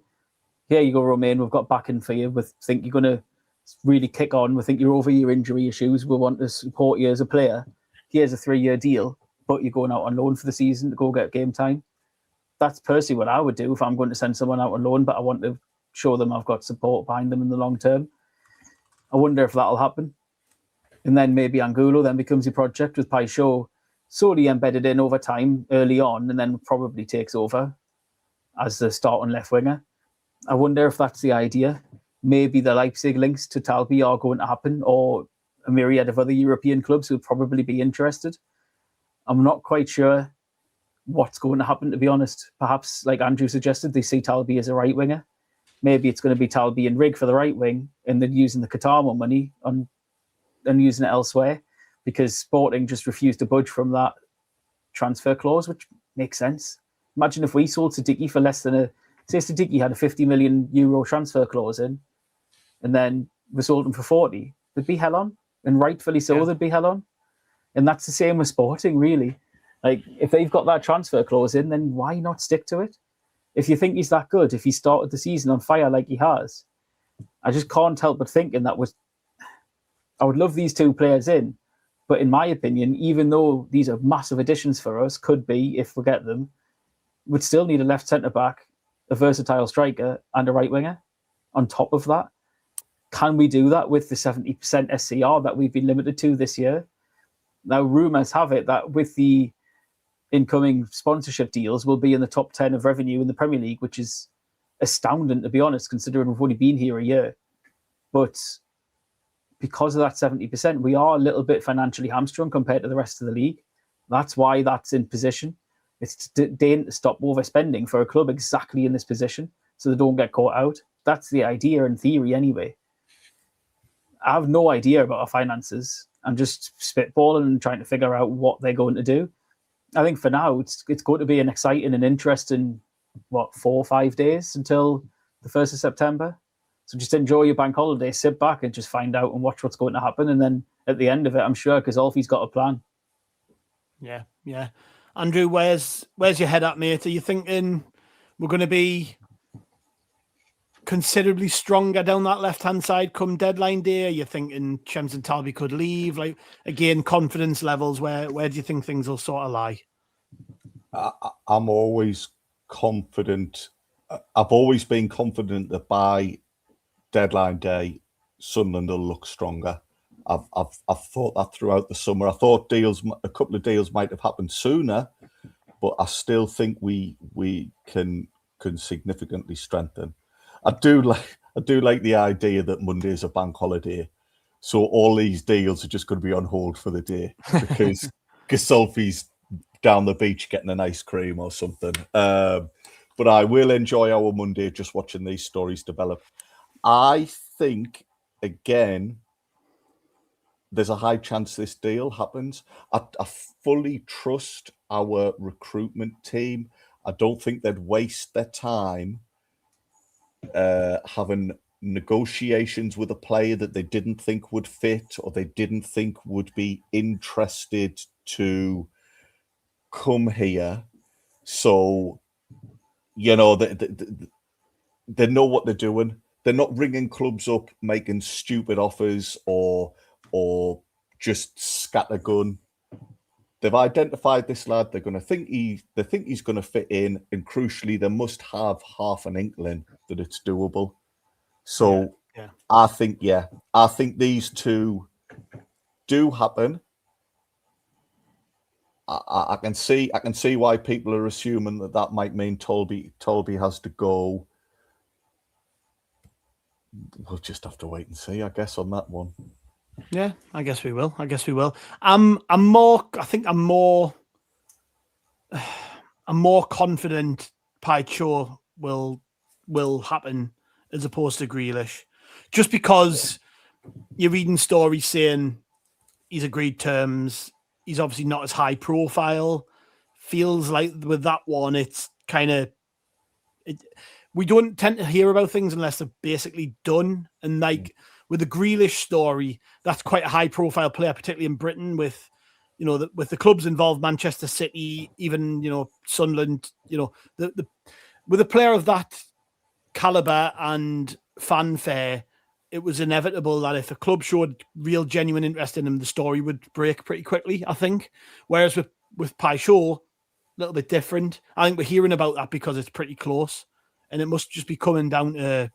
Here you go, Romain. We've got backing for you. We think you're going to really kick on. We think you're over your injury issues. We want to support you as a player. Here's a 3-year deal, but you're going out on loan for the season to go get game time. That's personally what I would do if I'm going to send someone out on loan, but I want to show them I've got support behind them in the long term. I wonder if that'll happen. And then maybe Angulo then becomes your project, with Paixao solely embedded in over time early on, and then probably takes over as the starting left winger. I wonder if that's the idea. Maybe the Leipzig links to Talby are going to happen, or a myriad of other European clubs would probably be interested. I'm not quite sure what's going to happen, to be honest. Perhaps, like Andrew suggested, they see Talby as a right winger. Maybe it's going to be Talby and Rig for the right wing, and then using the Qatar money and using it elsewhere, because Sporting just refused to budge from that transfer clause, which makes sense. Imagine if we sold Siddiqui for less than say Siddiqui had a €50 million transfer clause in, and then we sold him for 40, there'd be hell on, and rightfully so, there'd be hell on. And that's the same with Sporting, really. Like, if they've got that transfer clause in, then why not stick to it? If you think he's that good, if he started the season on fire like he has, I just can't help but thinking I would love these two players in, but in my opinion, even though these are massive additions for us, could be, if we get them, we'd still need a left centre-back, a versatile striker, and a right winger on top of that. Can we do that with the 70% SCR that we've been limited to this year? Now, rumours have it that with the incoming sponsorship deals, we'll be in the top 10 of revenue in the Premier League, which is astounding, to be honest, considering we've only been here a year. But because of that 70%, we are a little bit financially hamstrung compared to the rest of the league. That's why that's in position. It's to stop overspending for a club exactly in this position so they don't get caught out. That's the idea in theory anyway. I have no idea about our finances. I'm just spitballing and trying to figure out what they're going to do. I think for now, it's going to be an exciting and interesting, 4 or 5 days until the 1st of September. So just enjoy your bank holiday, sit back and just find out and watch what's going to happen. And then at the end of it, I'm sure, because Alfie's got a plan. Yeah, yeah. Andrew, where's your head at, mate? Are you thinking we're going to be considerably stronger down that left-hand side come deadline day? Are you thinking Chems and Talby could leave? Like, again, confidence levels, where do you think things will sort of lie? I'm always confident. I've always been confident that by deadline day, Sunderland will look stronger. I've thought that throughout the summer. I thought a couple of deals might have happened sooner, but I still think we can significantly strengthen. I do like the idea that Monday is a bank holiday, so all these deals are just going to be on hold for the day because Sulfi's down the beach getting an ice cream or something. But I will enjoy our Monday just watching these stories develop. I think, again, there's a high chance this deal happens. I fully trust our recruitment team. I don't think they'd waste their time having negotiations with a player that they didn't think would fit or they didn't think would be interested to come here. So, they know what they're doing. They're not ringing clubs up, making stupid offers or just scattergun. They've identified this lad. They think he's going to fit in, and crucially, they must have half an inkling that it's doable. So, yeah. I think these two do happen. I can see why people are assuming that might mean Talby has to go. We'll just have to wait and see, I guess, on that one. Yeah, I guess we will. I'm more confident Paixao will happen as opposed to Grealish, just because you're reading stories saying he's agreed terms. He's obviously not as high profile. Feels like with that one, it's kind of we don't tend to hear about things unless they're basically done. And like with the Grealish story, that's quite a high profile player, particularly in Britain with, with the clubs involved, Manchester City, even, Sunderland, with a player of that caliber and fanfare, it was inevitable that if a club showed real genuine interest in him, the story would break pretty quickly, I think. Whereas with Paixao, a little bit different. I think we're hearing about that because it's pretty close. And it must just be coming down to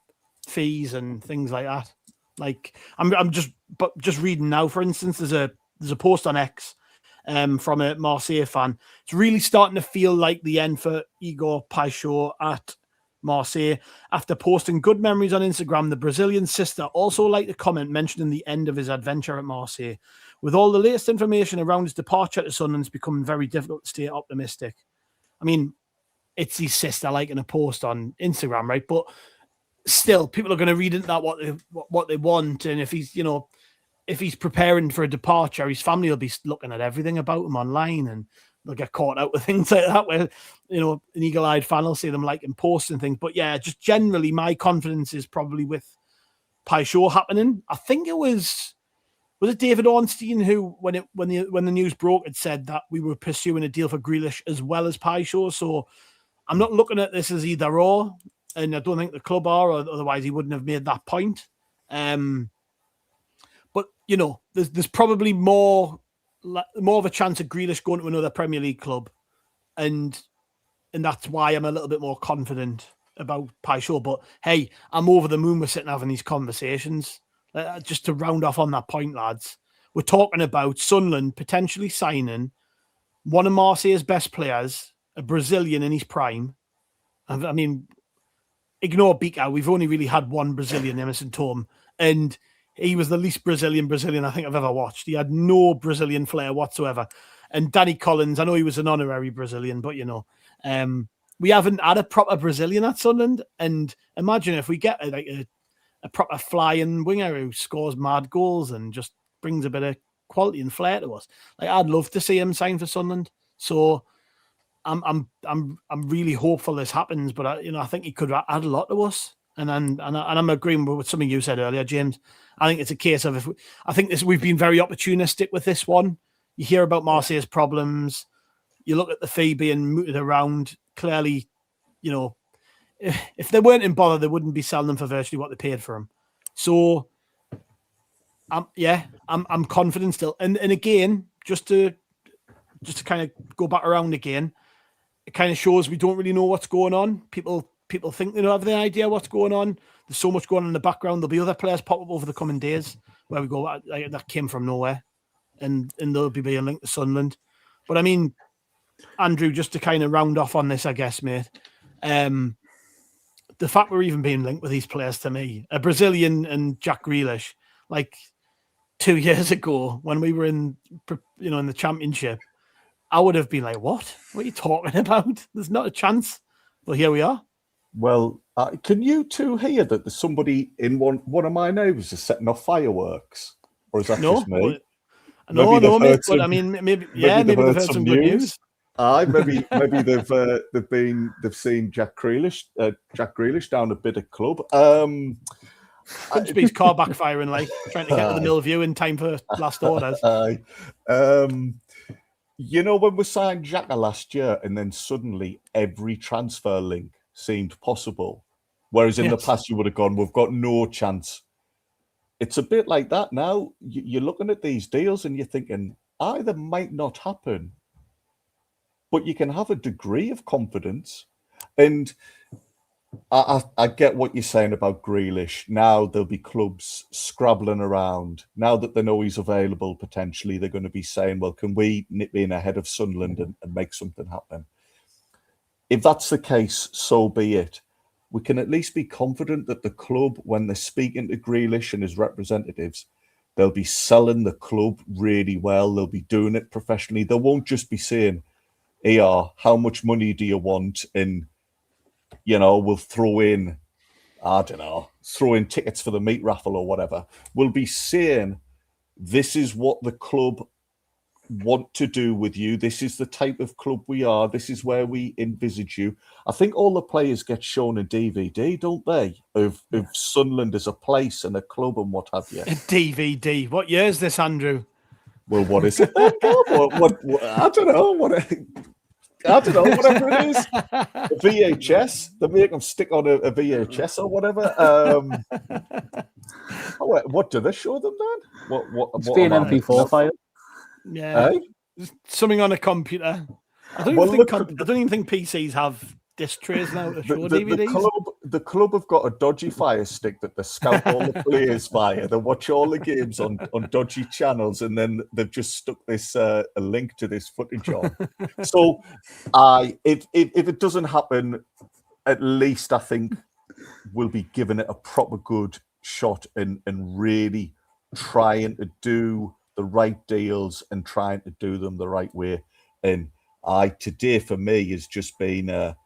fees and things like that. Like I'm just reading now, for instance, there's a post on X from a Marseille fan. It's really starting to feel like the end for Igor Paixao at Marseille. After posting good memories on Instagram, the Brazilian sister also liked a comment mentioning the end of his adventure at Marseille. With all the latest information around his departure to Sunderland, it's becoming very difficult to stay optimistic. I mean, it's his sister liking a post on Instagram, right? But still, people are going to read into that what they want, and if he's preparing for a departure, his family will be looking at everything about him online, and they'll get caught out with things like that. Where an eagle-eyed fan will see them liking posts and things. But yeah, just generally, my confidence is probably with Paixao happening. I think it was it David Ornstein who, when the news broke, had said that we were pursuing a deal for Grealish as well as Paixao. So I'm not looking at this as either or, and I don't think the club are, or otherwise he wouldn't have made that point. But there's probably more of a chance of Grealish going to another Premier League club, and that's why I'm a little bit more confident about Paixao. But hey, I'm over the moon we're sitting having these conversations. Just to round off on that point, lads, we're talking about Sunderland potentially signing one of Marseille's best players, a Brazilian in his prime. I mean, ignore Paixao. We've only really had one Brazilian, Emerson Thome, and he was the least Brazilian I think I've ever watched. He had no Brazilian flair whatsoever. And Danny Collins, I know he was an honorary Brazilian, but we haven't had a proper Brazilian at Sunderland. And imagine if we get a proper flying winger who scores mad goals and just brings a bit of quality and flair to us. Like, I'd love to see him sign for Sunderland. So I'm really hopeful this happens. But I think he could add a lot to us. And I'm agreeing with something you said earlier, James. I think it's a case of we've been very opportunistic with this one. You hear about Marseille's problems. You look at the fee being mooted around. Clearly, if they weren't in bother, they wouldn't be selling them for virtually what they paid for them. So, I'm confident still. And again, just to kind of go back around again, it kind of shows we don't really know what's going on. People think they don't have the idea what's going on. There's so much going on in the background. There'll be other players pop up over the coming days where we go, that came from nowhere. And they'll be being linked to Sunderland. But I mean, Andrew, just to kind of round off on this, I guess, mate, the fact we're even being linked with these players, to me, a Brazilian and Jack Grealish, like 2 years ago when we were in the Championship, I would have been like, what are you talking about? There's not a chance. But here we are. Well, can you two hear that there's somebody in one of my neighbours is setting off fireworks? Or is that just me? No, mate, but I mean, maybe they've heard some good news. Maybe they've seen Jack Grealish down a bit of club. Could be his car backfiring, like trying to get to the Millview in time for last orders. When we signed Xhaka last year, and then suddenly every transfer link seemed possible, whereas in the past you would have gone, we've got no chance. It's a bit like that now. You're looking at these deals and you're thinking, either might not happen, but you can have a degree of confidence. And I get what you're saying about Grealish. Now there'll be clubs scrabbling around. Now that they know he's available, potentially, they're going to be saying, well, can we nip in ahead of Sunderland and make something happen? If that's the case, so be it. We can at least be confident that the club, when they're speaking to Grealish and his representatives, they'll be selling the club really well. They'll be doing it professionally. They won't just be saying, how much money do you want? And, we'll throw in tickets for the meat raffle or whatever. We'll be saying, this is what the club want to do with you. This is the type of club we are. This is where we envisage you. I think all the players get shown a DVD, don't they? Of Sunderland as a place and a club and what have you. A DVD. What year is this, Andrew? Well, what is it then? what I don't know. Whatever it is. A VHS. They make them stick on a VHS or whatever. What do they show them then? It's being MP4 file. Yeah, something on a computer. I don't even think PCs have disc trays now to show DVDs. The club have got a dodgy Fire Stick that they scout all the players via. They watch all the games on dodgy channels, and then they've just stuck this a link to this footage on. So, if it doesn't happen, at least I think we'll be giving it a proper good shot and really trying to do the right deals and trying to do them the right way. And today for me has just been a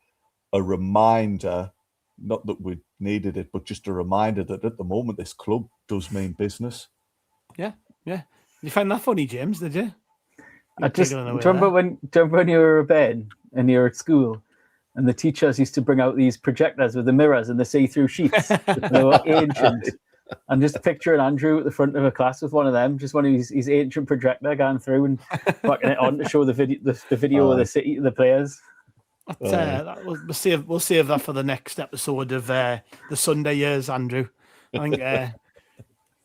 reminder, not that we needed it, but just a reminder that at the moment this club does mean business. Yeah. You find that funny, James? Did you? Do you remember when you were a Ben and you were at school, and the teachers used to bring out these projectors with the mirrors and the see-through sheets? They were ancient. I'm just picturing Andrew at the front of a class with one of them, just one of his ancient projector going through and fucking it on to show the video of the players. We'll save that for the next episode of the Sunday years, Andrew. I think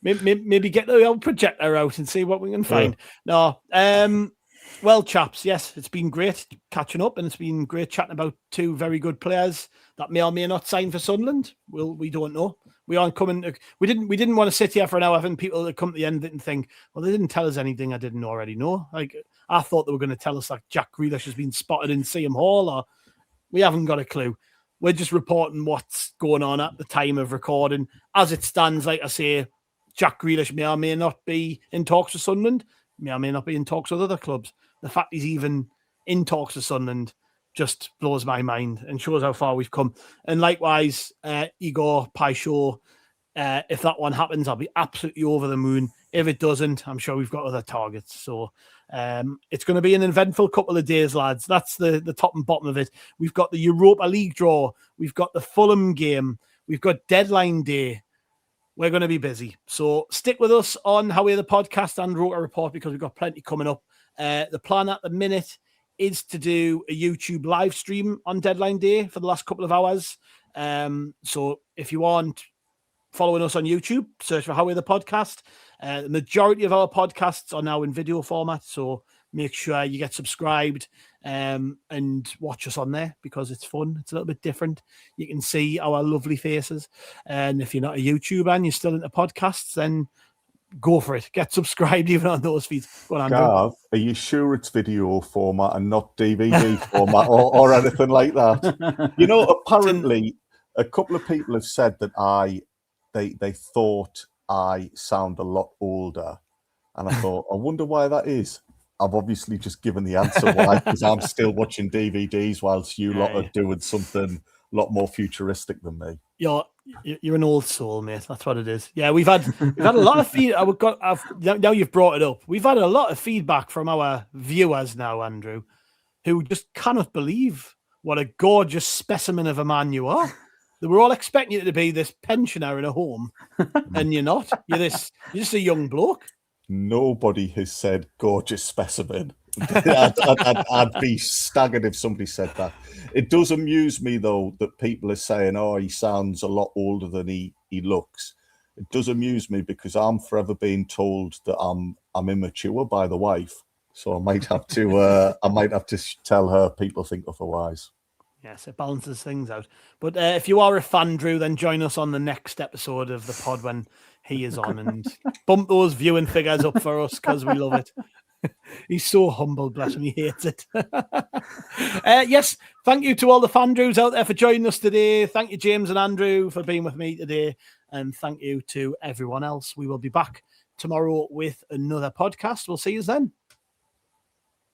maybe get the old projector out and see what we can find. Well, chaps, yes, it's been great catching up, and it's been great chatting about two very good players that may or may not sign for Sunderland. We don't know. We aren't coming. We didn't want to sit here for an hour having people that come at the end and think, well, they didn't tell us anything I didn't already know. Like, I thought they were going to tell us like Jack Grealish has been spotted in Seaham Hall, or we haven't got a clue. We're just reporting what's going on at the time of recording. As it stands, like I say, Jack Grealish may or may not be in talks with Sunderland, may or may not be in talks with other clubs. The fact he's even in talks with Sunderland just blows my mind and shows how far we've come. And likewise, Igor Paixao, if that one happens, I'll be absolutely over the moon. If it doesn't, I'm sure we've got other targets. So it's going to be an eventful couple of days, lads. That's the top and bottom of it. We've got the Europa League draw. We've got the Fulham game. We've got deadline day. We're going to be busy. So stick with us on Haway the podcast and Rota Report because we've got plenty coming up. The plan at the minute is to do a YouTube live stream on deadline day for the last couple of hours. So if you aren't following us on YouTube, search for Haway the podcast. The majority of our podcasts are now in video format, so make sure you get subscribed and watch us on there because it's fun. It's a little bit different. You can see our lovely faces. And if you're not a YouTuber and you're still into podcasts, then go for it. Get subscribed even on those feeds. Go on, Andrew. Gav, are you sure it's video format and not DVD format or anything like that? You know, apparently a couple of people have said that they thought I sound a lot older. And I thought, I wonder why that is. I've obviously just given the answer why, because I'm still watching DVDs whilst you lot are doing something a lot more futuristic than me. You're an old soul, mate. That's what it is. Yeah, we've had a lot of feedback. Now you've brought it up. We've had a lot of feedback from our viewers now, Andrew, who just cannot believe what a gorgeous specimen of a man you are. They were all expecting you to be this pensioner in a home, and you're not. You're just a young bloke. Nobody has said gorgeous specimen. I'd be staggered if somebody said that. It does amuse me, though, that people are saying, oh, he sounds a lot older than he looks. It does amuse me because I'm forever being told that I'm immature by the wife. So I might have to tell her people think otherwise. Yes, it balances things out. But if you are a fan, Drew, then join us on the next episode of the pod when he is on and bump those viewing figures up for us because we love it. He's so humble, bless him, he hates it. Yes, thank you to all the fan Drews out there for joining us today. Thank you, James and Andrew, for being with me today. And thank you to everyone else. We will be back tomorrow with another podcast. We'll see you then.